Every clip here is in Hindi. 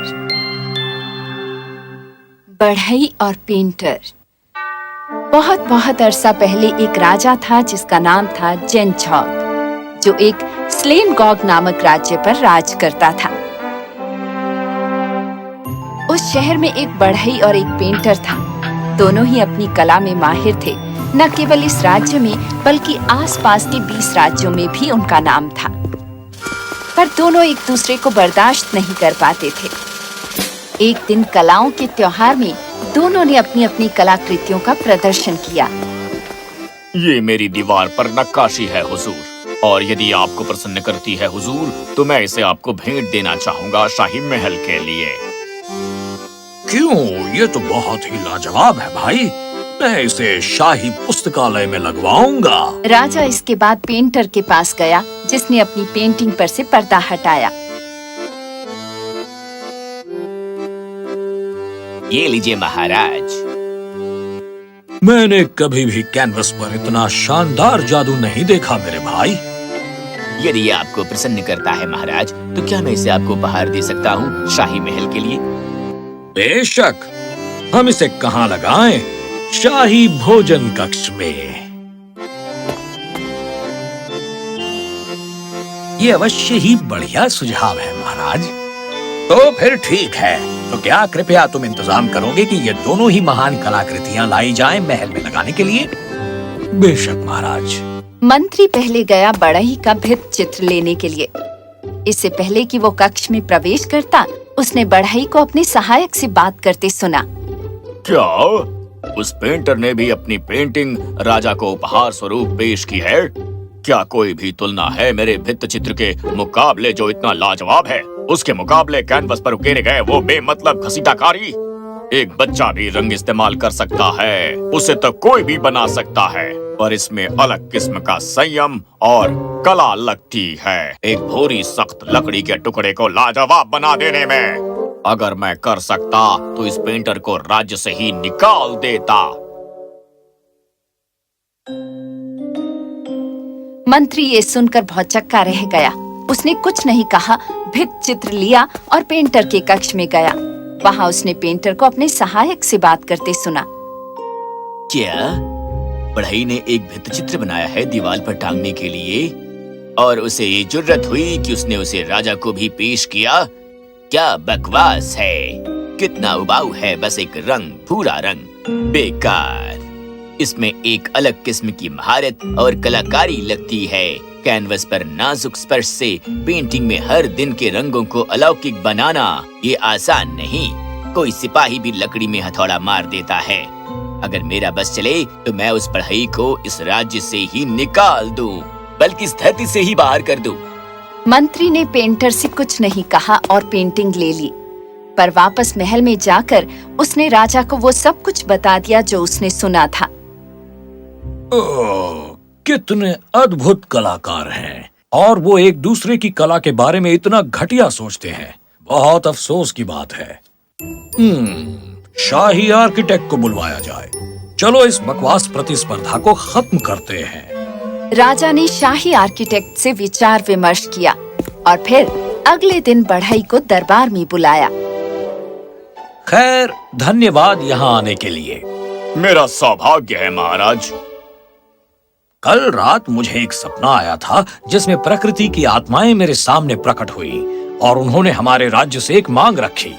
पेंटर। बढ़ई और पेंटर। बहुत बहुत अरसा पहले एक राजा था जिसका नाम था जेनछौग, जो एक स्लेनगॉग नामक राज्य पर राज करता था। उस शहर में एक बढ़ई और एक पेंटर था। दोनों ही अपनी कला में माहिर थे। न केवल इस राज्य में बल्कि आसपास के 20 राज्यों में भी उनका नाम था। पर दोनों एक दूसरे को बर्दाश्त नहीं कर पाते थे। एक दिन कलाओं के त्योहार में दोनों ने अपनी अपनी कलाकृतियों का प्रदर्शन किया। ये मेरी दीवार पर नक्काशी है हुजूर, और यदि आपको प्रसन्न करती है हुजूर, तो मैं इसे आपको भेंट देना चाहूँगा शाही महल के लिए। क्यों? ये तो बहुत ही लाजवाब है भाई। मैं इसे शाही पुस्तकालय में लगवाऊंगा। राजा इसके बाद पेंटर के पास गया, जिसने अपनी पेंटिंग पर से पर्दा हटाया। ये लीजिए महाराज। मैंने कभी भी कैनवस पर इतना शानदार जादू नहीं देखा मेरे भाई। यदि ये आपको प्रसन्न करता है महाराज, तो क्या मैं इसे आपको उपहार दे सकता हूँ शाही महल के लिए? बेशक। हम इसे कहाँ लगाएं? शाही भोजन कक्ष में। ये अवश्य ही बढ़िया सुझाव है महाराज। तो फिर ठीक है। तो क्या कृपया तुम इंतजाम करोगे कि ये दोनों ही महान कलाकृतियां लाई जाएं महल में लगाने के लिए? बेशक महाराज। मंत्री पहले गया बढ़ई का भित्त चित्र लेने के लिए। इससे पहले कि वो कक्ष में प्रवेश करता, उसने बढ़ई को अपने सहायक से बात करते सुना। क्या उस पेंटर ने भी अपनी पेंटिंग राजा को उपहार स्वरूप पेश की है? क्या कोई भी तुलना है मेरे भित्त चित्र के मुकाबले जो इतना लाजवाब है? उसके मुकाबले कैनवस पर उकेरे गए वो बेमतलब घसीटाकारी। एक बच्चा भी रंग इस्तेमाल कर सकता है, उसे तो कोई भी बना सकता है, पर इसमें अलग किस्म का संयम और कला लगती है, एक भूरी सख्त लकड़ी के टुकड़े को लाजवाब बना देने में। अगर मैं कर सकता तो इस पेंटर को राज्य से ही निकाल देता। मंत्री ये सुनकर भौचक्का रह गया। उसने कुछ नहीं कहा, भित्त चित्र लिया और पेंटर के कक्ष में गया। वहाँ उसने पेंटर को अपने सहायक से बात करते सुना। क्या बढ़ई ने एक भित्त चित्र बनाया है दीवार पर टांगने के लिए, और उसे ये जुर्रत हुई कि उसने उसे राजा को भी पेश किया? क्या बकवास है! कितना उबाऊ है बस एक रंग, भूरा रंग, बेकार। इसमें एक अलग किस्म की महारत और कलाकारी लगती है। कैनवस पर नाजुक स्पर्श से पेंटिंग में हर दिन के रंगों को अलौकिक बनाना ये आसान नहीं। कोई सिपाही भी लकड़ी में हथौड़ा मार देता है। अगर मेरा बस चले तो मैं उस बढ़ई को इस राज्य से ही निकाल दूं, बल्कि इस धरती से ही बाहर कर दूं। मंत्री ने पेंटर से कुछ नहीं कहा और पेंटिंग ले ली। पर वापस महल में जाकर उसने राजा को वो सब कुछ बता दिया जो उसने सुना था। कितने अद्भुत कलाकार हैं, और वो एक दूसरे की कला के बारे में इतना घटिया सोचते हैं। बहुत अफसोस की बात है। शाही आर्किटेक्ट को बुलवाया जाए। चलो इस बकवास प्रतिस्पर्धा को खत्म करते हैं। राजा ने शाही आर्किटेक्ट से विचार विमर्श किया और फिर अगले दिन बढ़ई को दरबार में बुलाया। खैर, धन्यवाद यहाँ आने के लिए। मेरा सौभाग्य है महाराज। कल रात मुझे एक सपना आया था जिसमें प्रकृति की आत्माएं मेरे सामने प्रकट हुई और उन्होंने हमारे राज्य से एक मांग रखी।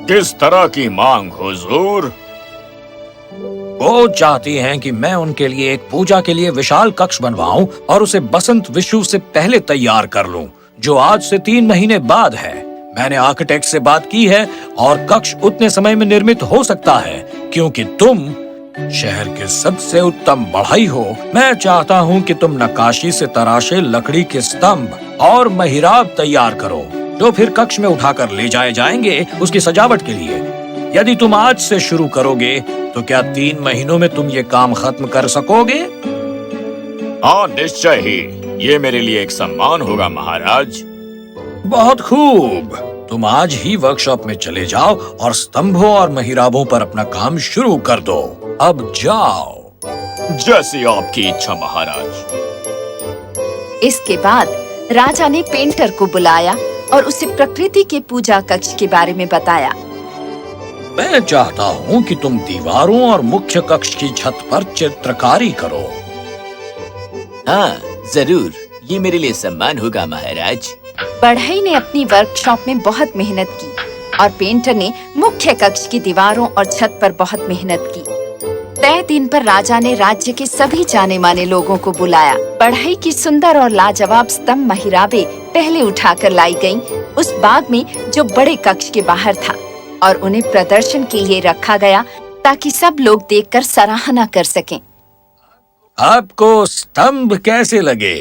किस तरह की मांग हुजूर? वो चाहती हैं कि मैं उनके लिए एक पूजा के लिए विशाल कक्ष बनवाऊं और उसे बसंत विषु से पहले तैयार कर लूं, जो आज से 3 महीने बाद है। मैंने आर्किटेक्ट से बात की है और कक्ष उतने समय में निर्मित हो सकता है क्योंकि तुम शहर के सबसे उत्तम बढ़ई हो। मैं चाहता हूँ कि तुम नक्काशी से तराशे लकड़ी के स्तंभ और महिराब तैयार करो, जो फिर कक्ष में उठाकर ले जाए जाएंगे उसकी सजावट के लिए। यदि तुम आज से शुरू करोगे तो क्या 3 महीनों में तुम ये काम खत्म कर सकोगे? हाँ, निश्चय ही। ये मेरे लिए एक सम्मान होगा महाराज। बहुत खूब। तुम आज ही वर्कशॉप में चले जाओ और स्तंभों और महिराबों पर अपना काम शुरू कर दो। अब जाओ। जैसी आपकी इच्छा महाराज। इसके बाद राजा ने पेंटर को बुलाया और उसे प्रकृति के पूजा कक्ष के बारे में बताया। मैं चाहता हूँ कि तुम दीवारों और मुख्य कक्ष की छत पर चित्रकारी करो। हाँ जरूर, ये मेरे लिए सम्मान होगा महाराज। बढ़ई ने अपनी वर्कशॉप में बहुत मेहनत की और पेंटर ने मुख्य कक्ष की दीवारों और छत पर बहुत मेहनत की। तय दिन पर राजा ने राज्य के सभी जाने माने लोगों को बुलाया। बढ़ई की सुंदर और लाजवाब स्तंभ महिराबें पहले उठाकर लाई गईं उस बाग में जो बड़े कक्ष के बाहर था और उन्हें प्रदर्शन के लिए रखा गया ताकि सब लोग देखकर सराहना कर सकें। आपको स्तंभ कैसे लगे?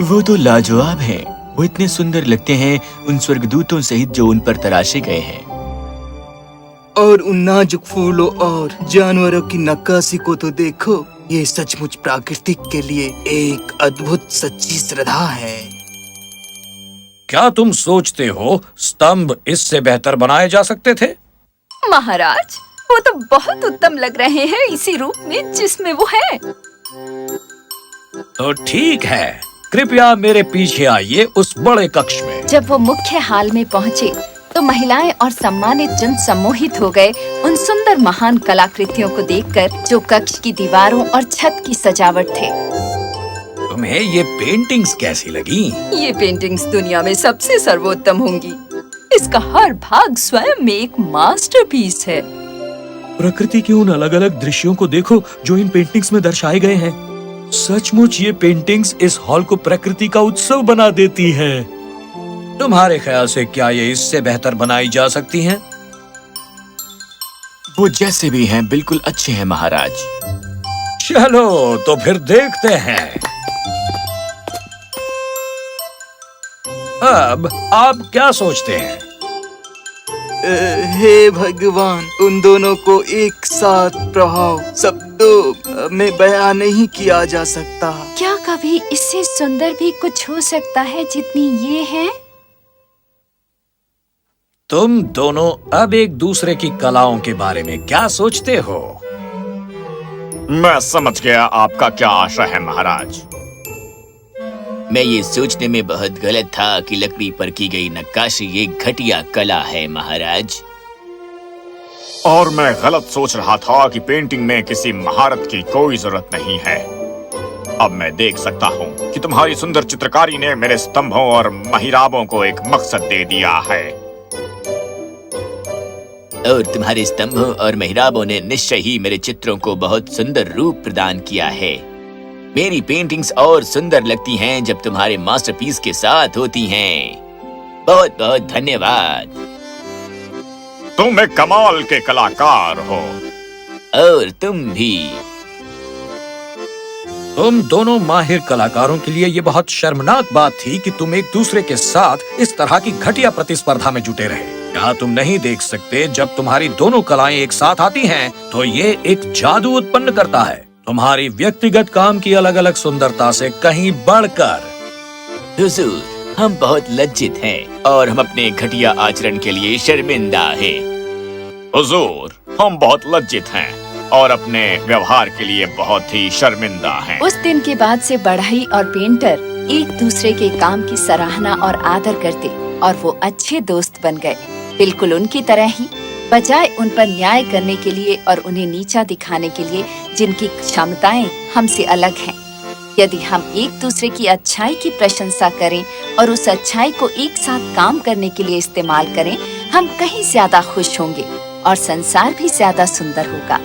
वो तो लाजवाब हैं। वो इतने सुंदर लगते हैं उन स्वर्गदूतों सहित जो उन पर तराशे गए हैं। और उन नाजुक फूलों और जानवरों की नक्काशी को तो देखो। ये सचमुच प्रकृति के लिए एक अद्भुत सच्ची श्रद्धा है। क्या तुम सोचते हो स्तंभ इससे बेहतर बनाए जा सकते थे? महाराज, वो तो बहुत उत्तम लग रहे हैं इसी रूप में जिसमें वो है। तो ठीक है, कृपया मेरे पीछे आइए उस बड़े कक्ष में। जब वो मुख्य हाल में पहुँचे तो महिलाएं और सम्मानित जन सम्मोहित हो गए उन सुंदर महान कलाकृतियों को देखकर जो कक्ष की दीवारों और छत की सजावट थे। तुम्हें ये पेंटिंग्स कैसी लगी? ये पेंटिंग्स दुनिया में सबसे सर्वोत्तम होंगी। इसका हर भाग स्वयं में एक मास्टरपीस है। प्रकृति के उन अलग अलग दृश्यों को देखो जो इन पेंटिंग्स में दर्शाए गए हैं। सचमुच ये पेंटिंग्स इस हॉल को प्रकृति का उत्सव बना देती है। तुम्हारे ख्याल से क्या ये इससे बेहतर बनाई जा सकती हैं? वो जैसे भी हैं बिल्कुल अच्छे हैं महाराज। चलो तो फिर देखते हैं। अब आप क्या सोचते हैं? हे भगवान, उन दोनों को एक साथ प्रभाव शब्दों में बयान नहीं किया जा सकता। क्या कभी इससे सुंदर भी कुछ हो सकता है जितनी ये है? तुम दोनों अब एक दूसरे की कलाओं के बारे में क्या सोचते हो? मैं समझ गया आपका क्या आशा है महाराज। मैं ये सोचने में बहुत गलत था कि लकड़ी पर की गई नक्काशी एक घटिया कला है महाराज। और मैं गलत सोच रहा था कि पेंटिंग में किसी महारत की कोई जरूरत नहीं है। अब मैं देख सकता हूँ कि तुम्हारी सुंदर चित्रकारी ने मेरे स्तंभों और महिराबों को एक मकसद दे दिया है। और तुम्हारे स्तंभों और महिराबों ने निश्चय ही मेरे चित्रों को बहुत सुंदर रूप प्रदान किया है। मेरी पेंटिंग्स और सुंदर लगती हैं जब तुम्हारे मास्टरपीस के साथ होती हैं। बहुत बहुत धन्यवाद। तुम एक कमाल के कलाकार हो। और तुम भी। तुम दोनों माहिर कलाकारों के लिए ये बहुत शर्मनाक बात थी कि तुम एक दूसरे के साथ इस तरह की घटिया प्रतिस्पर्धा में जुटे रहे। क्या तुम नहीं देख सकते जब तुम्हारी दोनों कलाएं एक साथ आती हैं तो ये एक जादू उत्पन्न करता है, तुम्हारी व्यक्तिगत काम की अलग अलग सुंदरता से कहीं बढ़कर। हुजूर, हम बहुत लज्जित हैं और हम अपने घटिया आचरण के लिए शर्मिंदा हैं। हुजूर, हम बहुत लज्जित हैं और अपने व्यवहार के लिए बहुत ही शर्मिंदा हैं। उस दिन के बाद से बढ़ई और पेंटर एक दूसरे के काम की सराहना और आदर करते और वो अच्छे दोस्त बन गए, बिल्कुल उनकी तरह ही, बजाय उन पर न्याय करने के लिए और उन्हें नीचा दिखाने के लिए जिनकी क्षमताएं हमसे अलग हैं। यदि हम एक दूसरे की अच्छाई की प्रशंसा करें और उस अच्छाई को एक साथ काम करने के लिए इस्तेमाल करें, हम कहीं ज्यादा खुश होंगे और संसार भी ज्यादा सुंदर होगा।